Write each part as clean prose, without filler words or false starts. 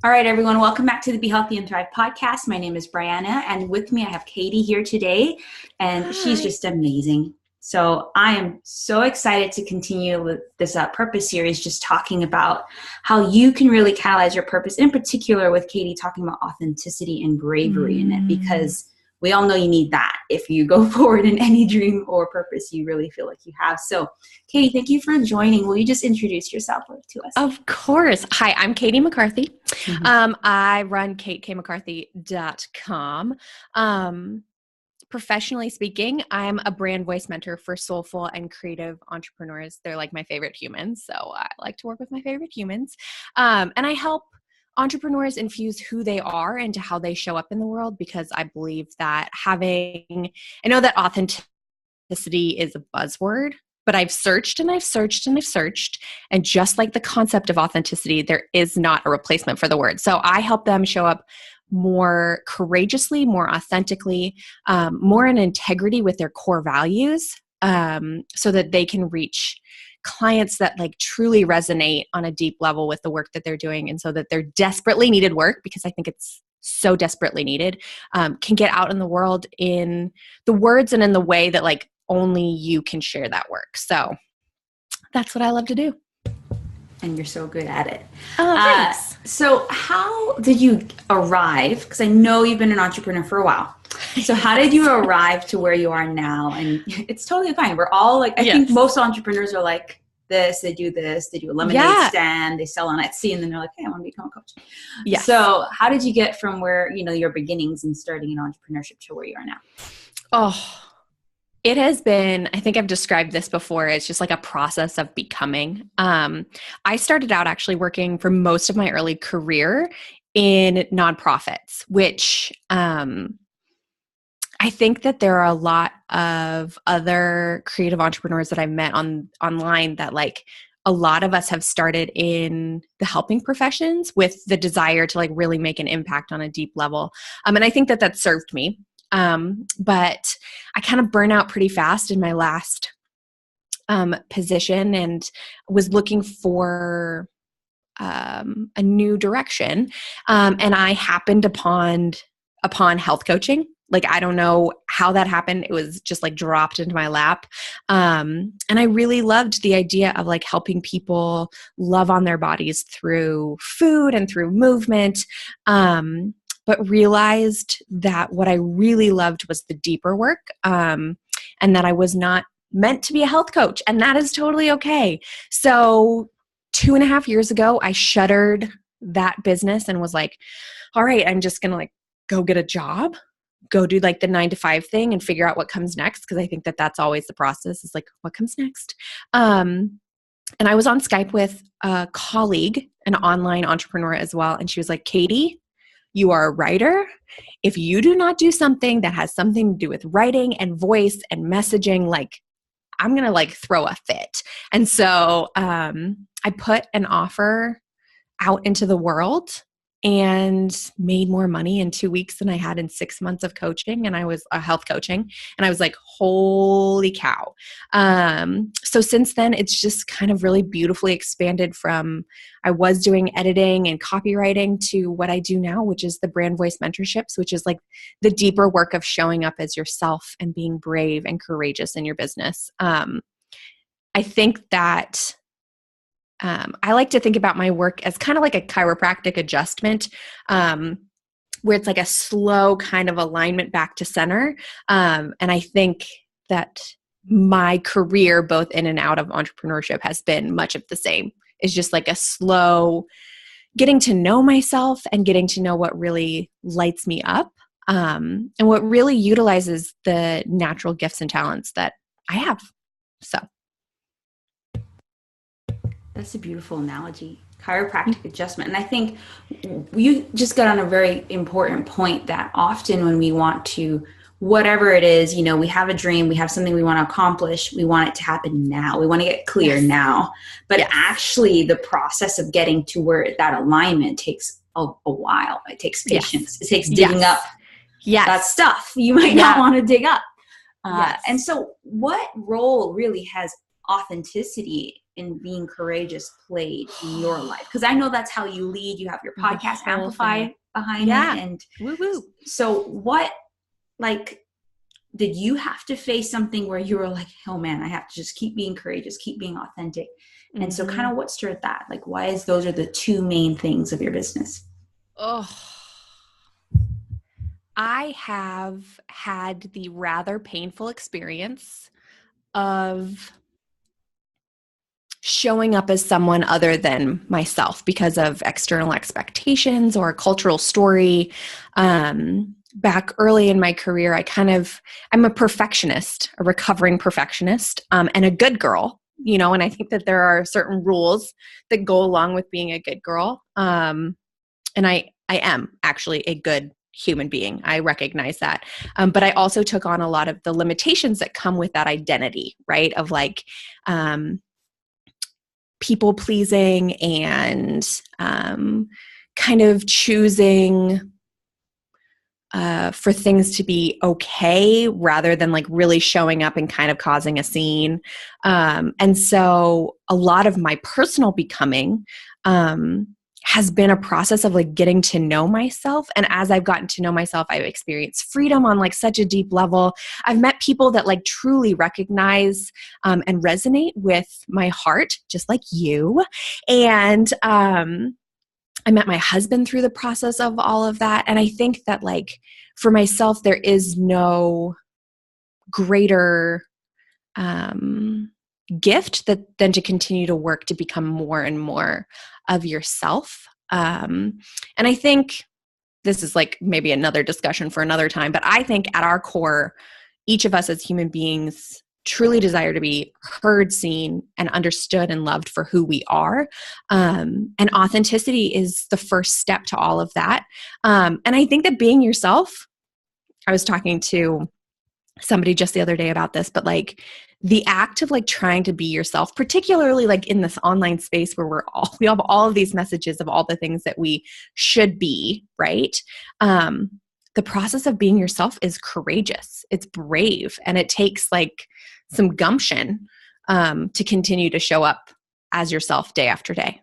All right, everyone, welcome back to the Be Healthy and Thrive podcast. My name is Brianna, and with me I have Katie here today, and she's Hi. just amazing. So I am so excited to continue with this purpose series, just talking about how you can really catalyze your purpose, in particular with Katie talking about authenticity and bravery in it, Mm. because we all know you need that if you go forward in any dream or purpose you really feel like you have. So Katie, thank you for joining. Will you just introduce yourself to us? Of course. Hi, I'm Katie McCarthy. Mhm. I run katekmccarthy.com. Professionally speaking, I'm a brand voice mentor for soulful and creative entrepreneurs. They're like my favorite humans. So I like to work with my favorite humans. And I help entrepreneurs infuse who they are into how they show up in the world because I believe that I know that authenticity is a buzzword, but I've searched and I've searched and I've searched. And just like the concept of authenticity, there is not a replacement for the word. So I help them show up more courageously, more authentically, more in integrity with their core values, so that they can reach clients that like truly resonate on a deep level with the work that they're doing. And so that their desperately needed work, because I think it's so desperately needed, can get out in the world in the words and in the way that like only you can share that work. So that's what I love to do. And you're so good at it. Oh, thanks. So how did you arrive? Because I know you've been an entrepreneur for a while. So how did you arrive to where you are now? And it's totally fine. We're all like, I think Yes. most entrepreneurs are like this, they do a lemonade Yeah. stand, they sell on Etsy, and then they're like, hey, I want to become a coach. Yes. So how did you get from where, your beginnings and starting in entrepreneurship to where you are now? Oh, it has been, I think I've described this before. It's just like a process of becoming. I started out actually working for most of my early career in nonprofits, which I think that there are a lot of other creative entrepreneurs that I've met online that like a lot of us have started in the helping professions with the desire to like really make an impact on a deep level. And I think that that served me. But I kind of burn out pretty fast in my last position and was looking for a new direction. And I happened upon health coaching. Like, I don't know how that happened. It was just like dropped into my lap. And I really loved the idea of like helping people love on their bodies through food and through movement. But realized that what I really loved was the deeper work, and that I was not meant to be a health coach. And that is totally okay. So 2.5 years ago, I shuttered that business and was like, all right, I'm just going to like go get a job, go do like the 9 to 5 thing and figure out what comes next. Cause I think that that's always the process is like, what comes next? And I was on Skype with a colleague, an online entrepreneur as well. And she was like, Katie, you are a writer. If you do not do something that has something to do with writing and voice and messaging, like I'm going to like throw a fit. And so I put an offer out into the world and made more money in 2 weeks than I had in 6 months of coaching. And I was health coaching. And I was like, holy cow. So since then, it's just kind of really beautifully expanded from I was doing editing and copywriting to what I do now, which is the brand voice mentorships, which is like the deeper work of showing up as yourself and being brave and courageous in your business. I think that I like to think about my work as kind of like a chiropractic adjustment, where it's like a slow kind of alignment back to center. And I think that my career, both in and out of entrepreneurship, has been much of the same. It's just like a slow getting to know myself and getting to know what really lights me up, and what really utilizes the natural gifts and talents that I have. So. That's a beautiful analogy, chiropractic adjustment. And I think you just got on a very important point that often when we want to, whatever it is, we have a dream, we have something we want to accomplish, we want it to happen now. We want to get clear Yes. now. But Yes. actually the process of getting to where that alignment takes a while. It takes patience. Yes. It takes digging up that Yes. stuff you might not want to dig up. Yes. And so what role really has authenticity in being courageous played in your life? Because I know that's how you lead. You have your podcast Amplify behind it. And woo woo. So what, like, did you have to face something where you were like, oh man, I have to just keep being courageous, keep being authentic? And so kind of what stirred that? Like, why is those are the two main things of your business? Oh, I have had the rather painful experience of showing up as someone other than myself because of external expectations or a cultural story. Back early in my career, I'm a perfectionist, a recovering perfectionist, and a good girl, and I think that there are certain rules that go along with being a good girl. And I am actually a good human being. I recognize that. But I also took on a lot of the limitations that come with that identity, right? Of like, people pleasing and kind of choosing for things to be okay rather than like really showing up and kind of causing a scene. And so a lot of my personal becoming has been a process of like getting to know myself. And as I've gotten to know myself, I've experienced freedom on like such a deep level. I've met people that like truly recognize and resonate with my heart, just like you. And I met my husband through the process of all of that. And I think that like for myself, there is no greater gift than to continue to work to become more and more of yourself. And I think this is like maybe another discussion for another time, but I think at our core, each of us as human beings truly desire to be heard, seen, and understood and loved for who we are. And authenticity is the first step to all of that. And I think that being yourself, I was talking to somebody just the other day about this, but like the act of like trying to be yourself, particularly like in this online space where we have all of these messages of all the things that we should be, right? The process of being yourself is courageous. It's brave. And it takes like some gumption to continue to show up as yourself day after day.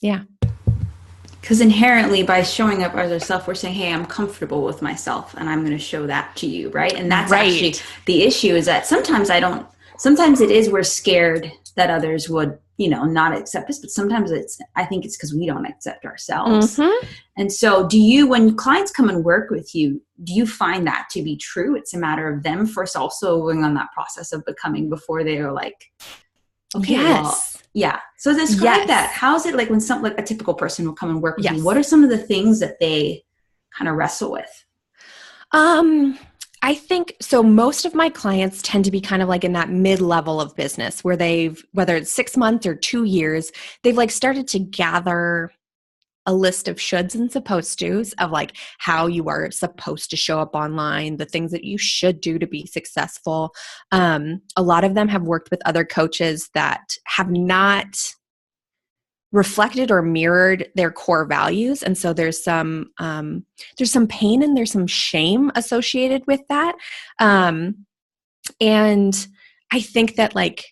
Yeah. Because inherently by showing up as yourself, we're saying, hey, I'm comfortable with myself and I'm going to show that to you, right? And that's actually the issue, is that sometimes it is we're scared that others would, not accept us, but sometimes I think it's because we don't accept ourselves. Mm-hmm. And so when clients come and work with you, do you find that to be true? It's a matter of them first also going on that process of becoming before they are like, okay, yes. Yeah. So describe that. How is it like when a typical person will come and work with you? What are some of the things that they kind of wrestle with? I think so. Most of my clients tend to be kind of like in that mid-level of business where whether it's 6 months or 2 years, they've like started to gather a list of shoulds and supposed tos of like how you are supposed to show up online, the things that you should do to be successful. A lot of them have worked with other coaches that have not reflected or mirrored their core values. And so there's some pain and there's some shame associated with that. And I think that like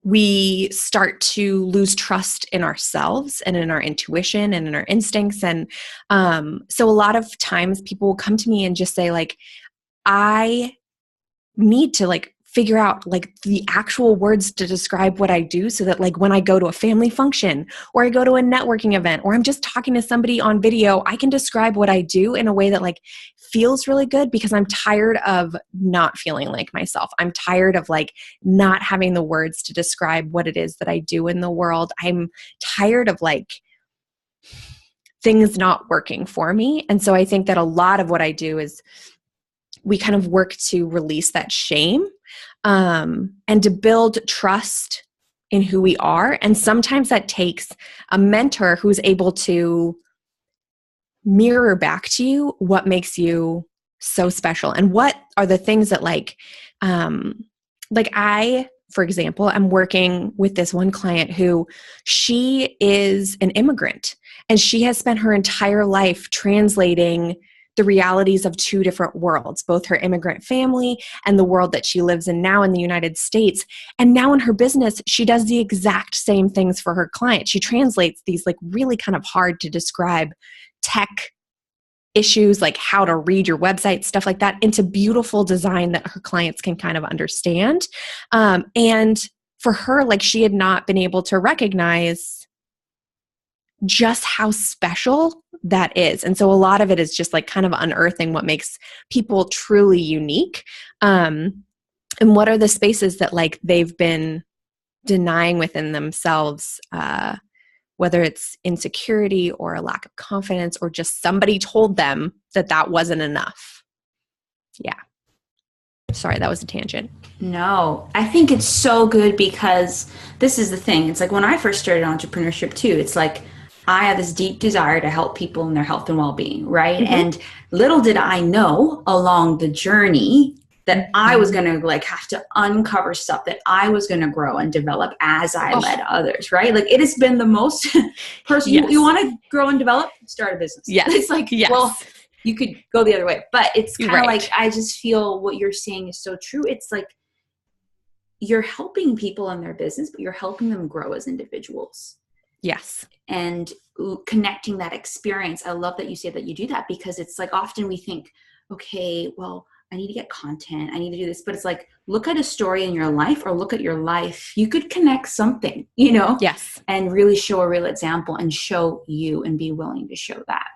we start to lose trust in ourselves and in our intuition and in our instincts. And so a lot of times people will come to me and just say like, I need to like figure out like the actual words to describe what I do so that like when I go to a family function or I go to a networking event or I'm just talking to somebody on video, I can describe what I do in a way that like feels really good, because I'm tired of not feeling like myself. I'm tired of like not having the words to describe what it is that I do in the world. I'm tired of like things not working for me. And so I think that a lot of what I do is we kind of work to release that shame and to build trust in who we are. And sometimes that takes a mentor who's able to mirror back to you what makes you so special and what are the things that like I, for example, I'm working with this one client who she is an immigrant and she has spent her entire life translating the realities of two different worlds, both her immigrant family and the world that she lives in now in the United States. And now in her business, she does the exact same things for her clients. She translates these like really kind of hard to describe tech issues, like how to read your website, stuff like that, into beautiful design that her clients can kind of understand. And for her, like she had not been able to recognize just how special that is. And so a lot of it is just like kind of unearthing what makes people truly unique. And what are the spaces that like they've been denying within themselves, whether it's insecurity or a lack of confidence or just somebody told them that that wasn't enough. Yeah. Sorry, that was a tangent. No, I think it's so good because this is the thing. It's like when I first started entrepreneurship too, it's like I have this deep desire to help people in their health and well-being, right? Mm-hmm. And little did I know along the journey that I was going to like have to uncover stuff that I was going to grow and develop as I led others, right? Like it has been the most personal. You want to grow and develop, start a business. Yes. It's like, well, you could go the other way, but it's kind of like, I just feel what you're saying is so true. It's like you're helping people in their business, but you're helping them grow as individuals. Yes. And connecting that experience. I love that you say that you do that because it's like often we think, okay, well, I need to get content. I need to do this. But it's like, look at a story in your life or look at your life. You could connect something, you know? Yes. And really show a real example and show you and be willing to show that.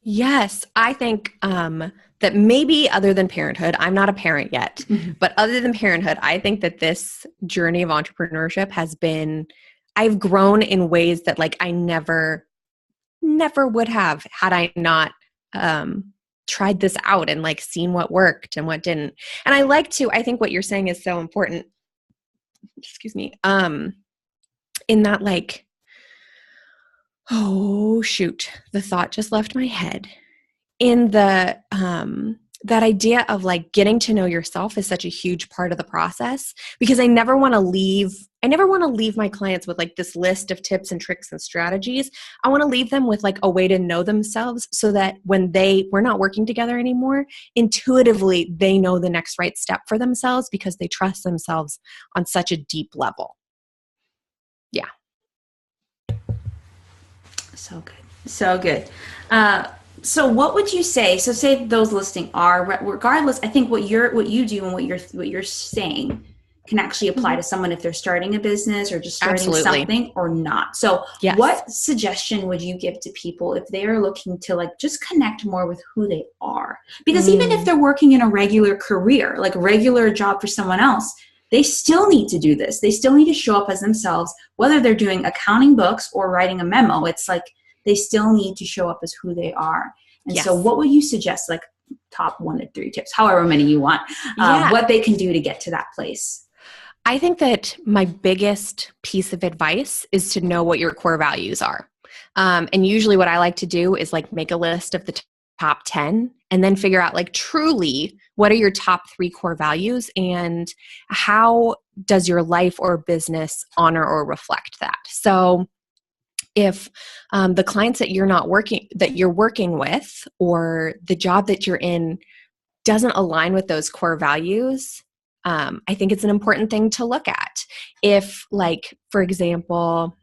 Yes. I think that maybe other than parenthood, I'm not a parent yet, but other than parenthood, I think that this journey of entrepreneurship has been, I've grown in ways that like I never would have had I not tried this out and like seen what worked and what didn't. And I think what you're saying is so important. Excuse me. In that like, oh shoot, the thought just left my head. In the that idea of like getting to know yourself is such a huge part of the process because I never want to leave my clients with like this list of tips and tricks and strategies. I want to leave them with like a way to know themselves so that when we're not working together anymore, intuitively they know the next right step for themselves because they trust themselves on such a deep level. Yeah. So good. So good. So what would you say? So say those listening are regardless. I think what you do and what you're saying can actually apply to someone if they're starting a business or just starting something or not. So what suggestion would you give to people if they are looking to like just connect more with who they are? Because even if they're working in a regular career, like a regular job for someone else, they still need to do this. They still need to show up as themselves, whether they're doing accounting books or writing a memo. It's like they still need to show up as who they are. And so what would you suggest, like top 1 to 3 tips, however many you want, what they can do to get to that place? I think that my biggest piece of advice is to know what your core values are. And usually what I like to do is like make a list of the top 10 and then figure out like truly what are your top 3 core values and how does your life or business honor or reflect that? So if the clients that you're working with or the job that you're in doesn't align with those core values, I think it's an important thing to look at. If like, for example,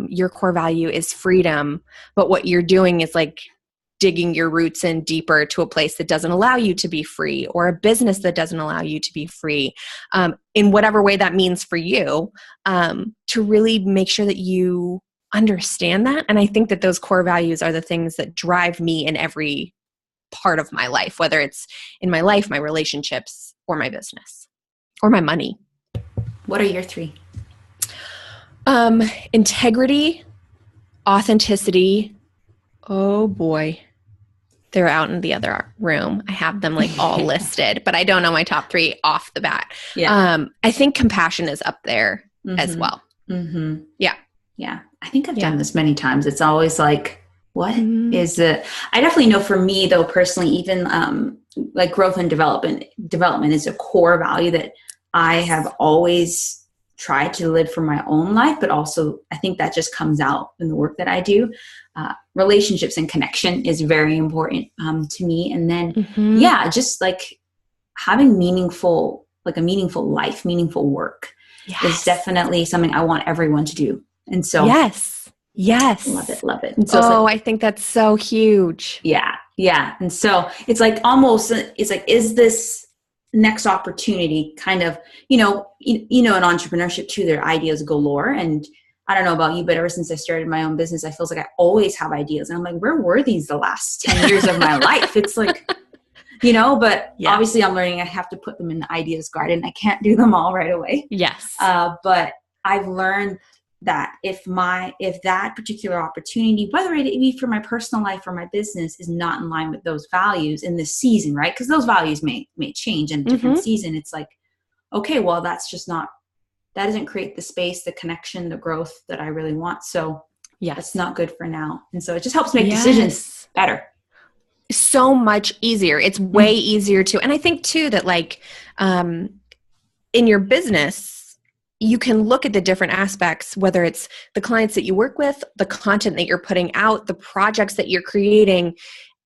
your core value is freedom, but what you're doing is like digging your roots in deeper to a place that doesn't allow you to be free or a business that doesn't allow you to be free, in whatever way that means for you, to really make sure that you understand that. And I think that those core values are the things that drive me in every part of my life, whether it's in my life, my relationships, or my business, or my money. What are your 3? Integrity, authenticity. Oh boy. They're out in the other room. I have them like all listed, but I don't know my top 3 off the bat. Yeah. I think compassion is up there as well. Mm-hmm. Yeah. Yeah. I think I've done this many times. It's always like, what is it? I definitely know for me though, personally, even like growth and development is a core value that I have always tried to live for my own life, but also I think that just comes out in the work that I do. relationships and connection is very important to me. And then, just like having meaningful life, meaningful work is definitely something I want everyone to do. And so, yes, love it. And so I think that's so huge. Yeah. And so it's like is this next opportunity kind of, in entrepreneurship too, there are ideas galore. And I don't know about you, but ever since I started my own business, I feel like I always have ideas. And I'm like, where were these the last 10 years of my life? It's like, but obviously I'm learning I have to put them in the ideas garden. I can't do them all right away. Yes. But I've learned that if that particular opportunity, whether it be for my personal life or my business, is not in line with those values in this season, right? Because those values may change in a different season. It's like, okay, well, that doesn't create the space, the connection, the growth that I really want. So it's not good for now. And so it just helps make decisions better. So much easier. It's way easier to, and I think too that like in your business, you can look at the different aspects, whether it's the clients that you work with, the content that you're putting out, the projects that you're creating.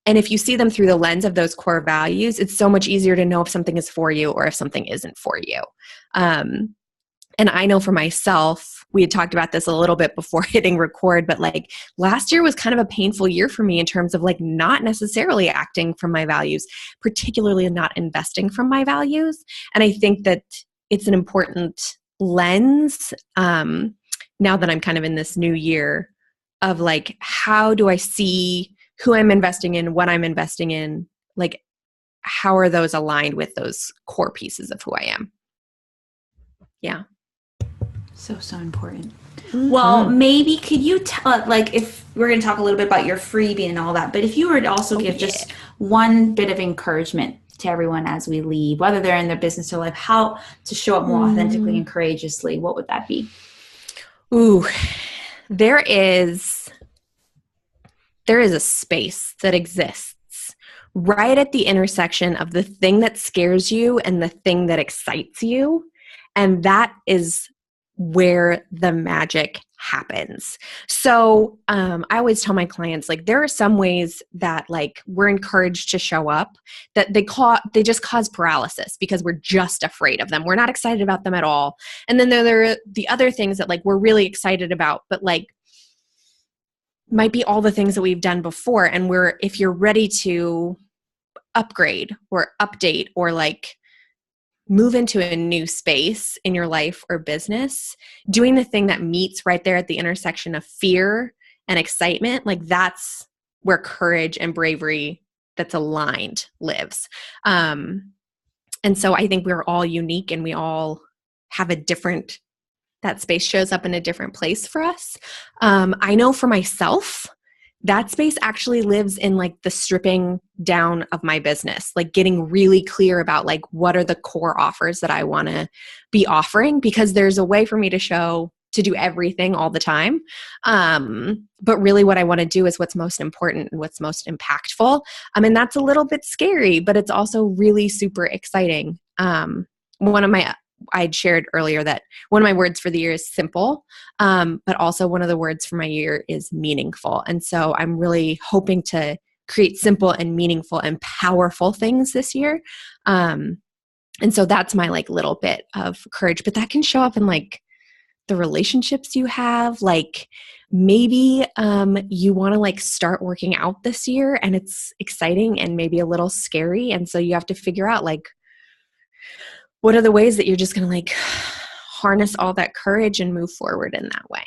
And if you see them through the lens of those core values, it's so much easier to know if something is for you or if something isn't for you. And I know for myself, we had talked about this a little bit before hitting record, but like last year was kind of a painful year for me in terms of like not necessarily acting from my values, particularly not investing from my values. And I think that it's an important lens now that I'm kind of in this new year of like, how do I see who I'm investing in, what I'm investing in, like how are those aligned with those core pieces of who I am? Yeah. So important. Well, maybe could you tell, like, if we're going to talk a little bit about your freebie and all that, but if you were to also give just one bit of encouragement to everyone as we leave, whether they're in their business or life, how to show up more authentically and courageously, what would that be? Ooh, there is a space that exists right at the intersection of the thing that scares you and the thing that excites you. And that is where the magic happens. So I always tell my clients, like, there are some ways that like we're encouraged to show up that they just cause paralysis because we're just afraid of them. We're not excited about them at all. And then there are the other things that like we're really excited about, but like might be all the things that we've done before. And if you're ready to upgrade or update or like move into a new space in your life or business, doing the thing that meets right there at the intersection of fear and excitement, like that's where courage and bravery that's aligned lives. And so I think we're all unique and we all have that space shows up in a different place for us. I know for myself, that space actually lives in like the stripping down of my business, like getting really clear about like what are the core offers that I want to be offering, because there's a way for me to do everything all the time. But really what I want to do is what's most important and what's most impactful. And that's a little bit scary, but it's also really super exciting. I'd shared earlier that one of my words for the year is simple, but also one of the words for my year is meaningful. And so I'm really hoping to create simple and meaningful and powerful things this year. And so that's my like little bit of courage, but that can show up in like the relationships you have. Like maybe you want to like start working out this year and it's exciting and maybe a little scary. And so you have to figure out like, what are the ways that you're just going to like harness all that courage and move forward in that way?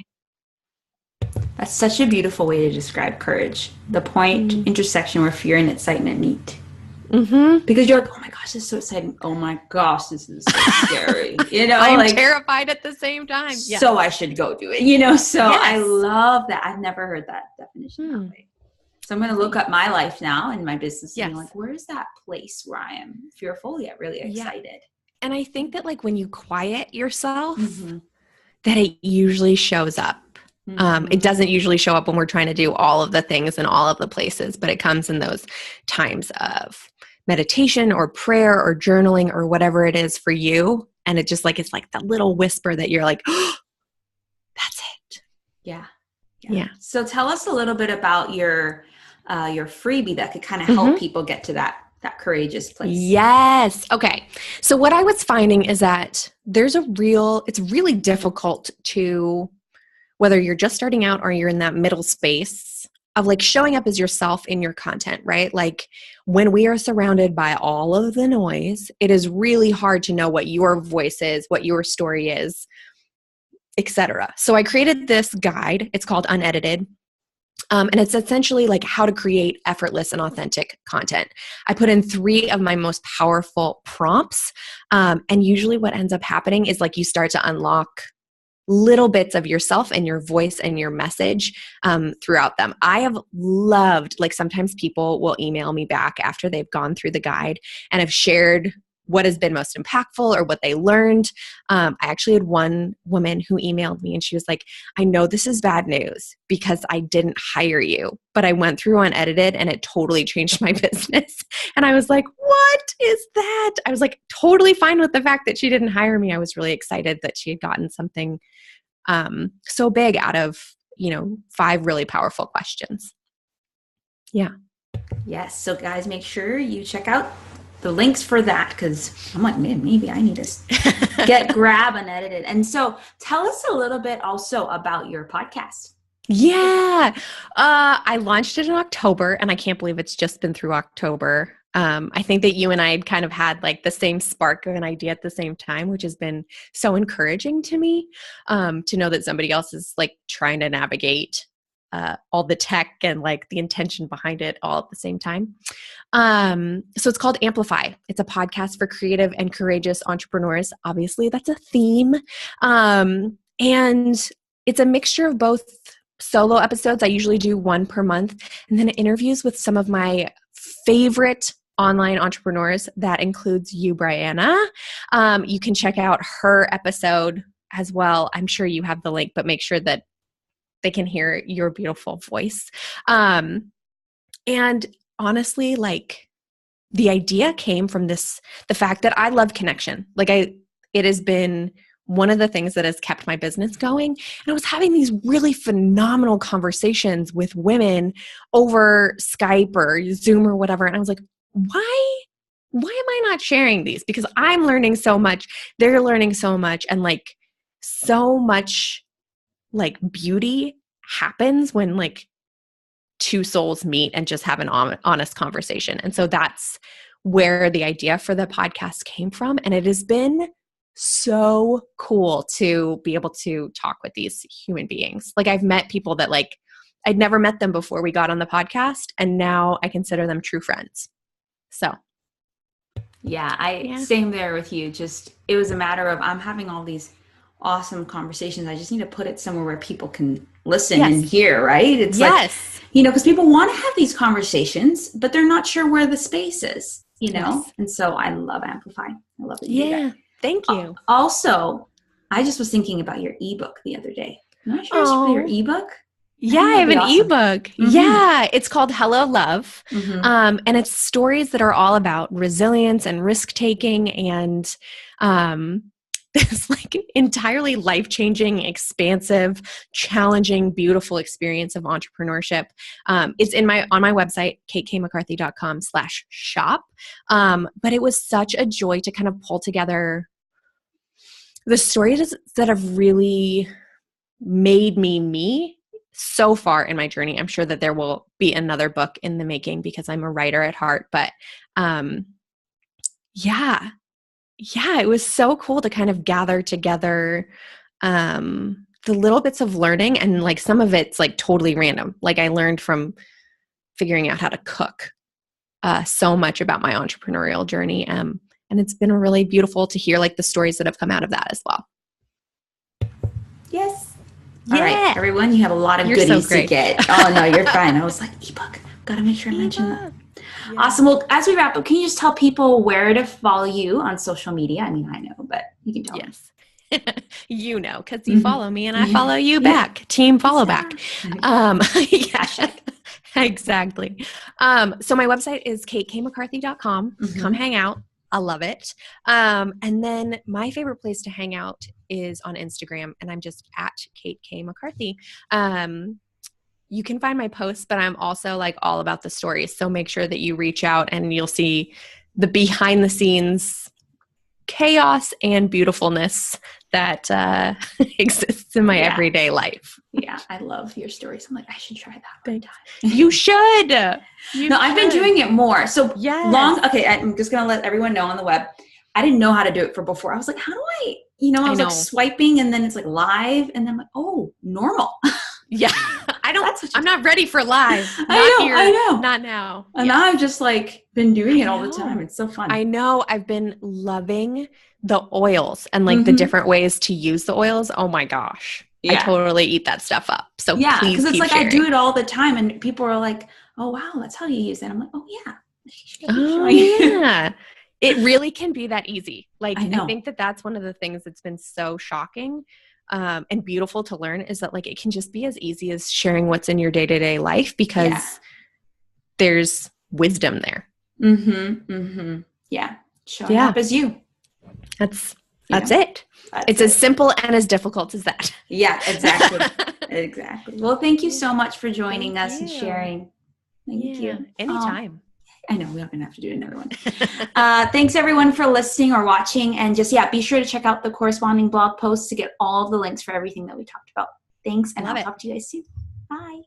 That's such a beautiful way to describe courage. The point intersection where fear and excitement meet. Because you're like, oh my gosh, this is so exciting. Oh my gosh, this is so scary. I'm like, terrified at the same time. Yes. So I should go do it, So yes. I love that. I've never heard that definition that way. So I'm going to look up my life now and my business and be like, where is that place where I am fearful yet really excited? Yeah. And I think that like when you quiet yourself, that it usually shows up. It doesn't usually show up when we're trying to do all of the things in all of the places, but it comes in those times of meditation or prayer or journaling or whatever it is for you. And it just like, it's like that little whisper that you're like, oh, that's it. Yeah. Yeah. So tell us a little bit about your freebie that could kind of help people get to that courageous place. Yes. Okay. So what I was finding is that it's really difficult to, whether you're just starting out or you're in that middle space of like showing up as yourself in your content, right? Like when we are surrounded by all of the noise, it is really hard to know what your voice is, what your story is, etc. So I created this guide. It's called Unedited. And it's essentially like how to create effortless and authentic content. I put in 3 of my most powerful prompts. And usually what ends up happening is like you start to unlock little bits of yourself and your voice and your message throughout them. I have loved, like sometimes people will email me back after they've gone through the guide and have shared what has been most impactful or what they learned. I actually had one woman who emailed me and she was like, I know this is bad news because I didn't hire you, but I went through Unedited and it totally changed my business. And I was like, what is that? I was like totally fine with the fact that she didn't hire me. I was really excited that she had gotten something so big out of, 5 really powerful questions. Yeah. Yes. So guys, make sure you check out the links for that, because I'm like, man, maybe I need to grab Unedited. And so tell us a little bit also about your podcast. Yeah. I launched it in October and I can't believe it's just been through October. I think that you and I had kind of had like the same spark of an idea at the same time, which has been so encouraging to me, to know that somebody else is like trying to navigate all the tech and like the intention behind it all at the same time. So it's called Amplify. It's a podcast for creative and courageous entrepreneurs. Obviously, that's a theme. And it's a mixture of both solo episodes. I usually do 1 per month, and then interviews with some of my favorite online entrepreneurs. That includes you, Brianna. You can check out her episode as well. I'm sure you have the link, but make sure that they can hear your beautiful voice. And honestly, like the idea came from the fact that I love connection. Like it has been one of the things that has kept my business going. And I was having these really phenomenal conversations with women over Skype or Zoom or whatever. And I was like, why am I not sharing these? Because I'm learning so much. They're learning so much. And like so much like beauty happens when like 2 souls meet and just have an honest conversation. And so that's where the idea for the podcast came from. And it has been so cool to be able to talk with these human beings. Like I've met people that like, I'd never met them before we got on the podcast, and now I consider them true friends. So. Yeah, same there with you. Just, it was a matter of, I'm having all these awesome conversations. I just need to put it somewhere where people can listen and hear, right? It's like, because people want to have these conversations, but they're not sure where the space is, And so I love Amplify. I love that you do that. Thank you. Also, I just was thinking about your ebook the other day. I'm not sure about your ebook. Yeah, I have an ebook. Mm-hmm. Yeah, it's called Hello Love. Mm-hmm. And it's stories that are all about resilience and risk taking and this like entirely life-changing, expansive, challenging, beautiful experience of entrepreneurship. It's on my website, katekmccarthy.com/shop. But it was such a joy to kind of pull together the stories that have really made me so far in my journey. I'm sure that there will be another book in the making because I'm a writer at heart. But yeah, it was so cool to kind of gather together the little bits of learning, and like some of it's like totally random. Like I learned from figuring out how to cook so much about my entrepreneurial journey. And it's been really beautiful to hear like the stories that have come out of that as well. Yes. Yeah. All right, everyone, you have a lot of goodies to get. Oh, no, you're fine. I was like, ebook. Got to make sure I mention that. Yeah. Awesome. Well, as we wrap up, can you just tell people where to follow you on social media? I mean, I know, but you can tell them. Because you follow me and I follow you back. Team follow back. Exactly. So my website is katekmccarthy.com. Mm-hmm. Come hang out. I love it. And then my favorite place to hang out is on Instagram, and I'm just at Kate K. McCarthy. you can find my posts, but I'm also like all about the stories. So make sure that you reach out and you'll see the behind the scenes chaos and beautifulness that exists in my everyday life. Yeah, I love your stories. I'm like, I should try that one time. You should. I've been doing it more. So yes. Okay, I'm just going to let everyone know on the web. I didn't know how to do it for before. I was like, how do I, I was like swiping and then it's like live and then I'm like, oh, normal. Yeah. I'm not ready for live. I know. Not now. And now I've just like been doing it all the time. It's so fun. I know. I've been loving the oils and like the different ways to use the oils. Oh my gosh. Yeah. I totally eat that stuff up. So yeah, please because it's like sharing. I do it all the time and people are like, oh wow, that's how you use it. I'm like, oh yeah. Yeah. It really can be that easy. Like I think that that's one of the things that's been so shocking and beautiful to learn is that like it can just be as easy as sharing what's in your day-to-day life because there's wisdom there. Yeah. Showing up as you. That's it. It's as simple and as difficult as that. Yeah, exactly. Exactly. Well, thank you so much for joining us and sharing. Thank you. Anytime. I know we're going to have to do another one. Thanks everyone for listening or watching. And just, be sure to check out the corresponding blog posts to get all of the links for everything that we talked about. Thanks. And I'll talk to you guys soon. Bye.